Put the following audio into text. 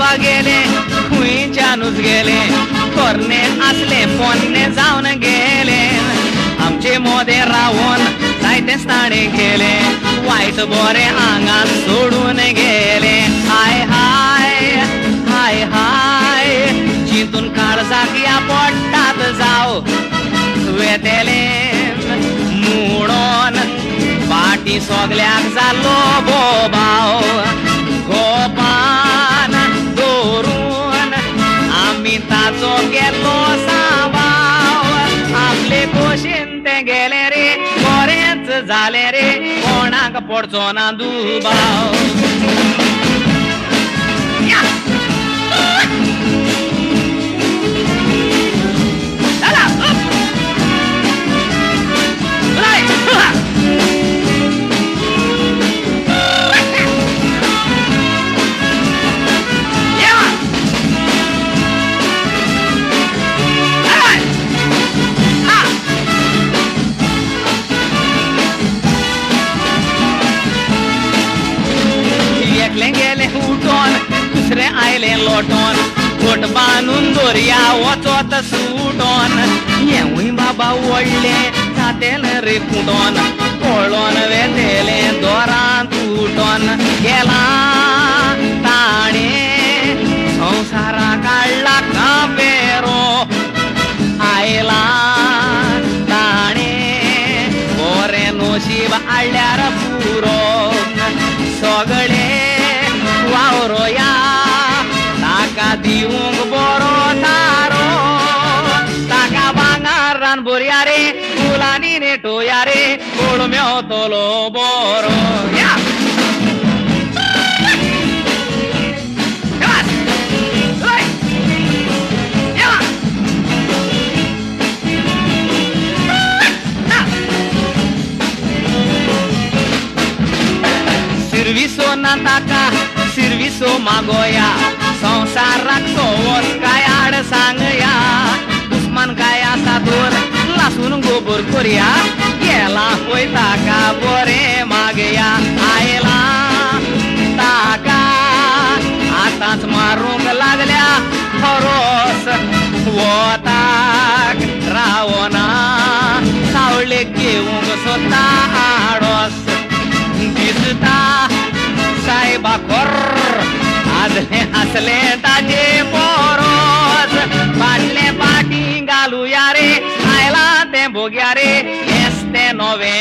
बाबा गेले खुईच्यानूच गेले कोरणे असले पोन्ने जाऊन गेले आमचे मोदे रावून जायते स्थाने गेले वाईट बोरे आंगात सोडून गेले हाय हाय हाय हाय चिंतून काळजाक या पोटात जाव वेतेले मुडोन पाटी सोगल्याक जालो बोबाव गोपान दोरून आम्ही ताचो गेलो सावाव आपले कोशीन ते गेले रे बरेच झाले रे कोणाक पडचो ना दुबाव गेले उठून दुसरे आयले लोटून गोट बांधून दोर्या वचोत सुटोन येऊय बाबा ओडले जातेल रे कुटोन पळोन वेतेले दोरान तुटोन गेला ताणे संसारा काढला कापेरो आयला ताणे बोरे नोशीब आळ्यार पुरो सगळे वावरोया ताका दिवंक बरो तारो ताका भांगारान बरया रे फुलांनी नेटोया रे कोळ मेवतलो बरो या सिरविसो ना ताका सिरविसो मागोया संसाराक सोवस काय आड सांगया दुस्मान काय आसा दोर लासून गोबर करया गेला होय ताका बरे मागया आयला ताका आताच मारूंक लागल्या खरोस वताक रावना सावळे घेवंक सोदता आडोस दिसता सायबा कोर आदले असले ताजे पोरोज फाटले पाटी घालूया रे आयला ते भोग्या रे एस्ते नवे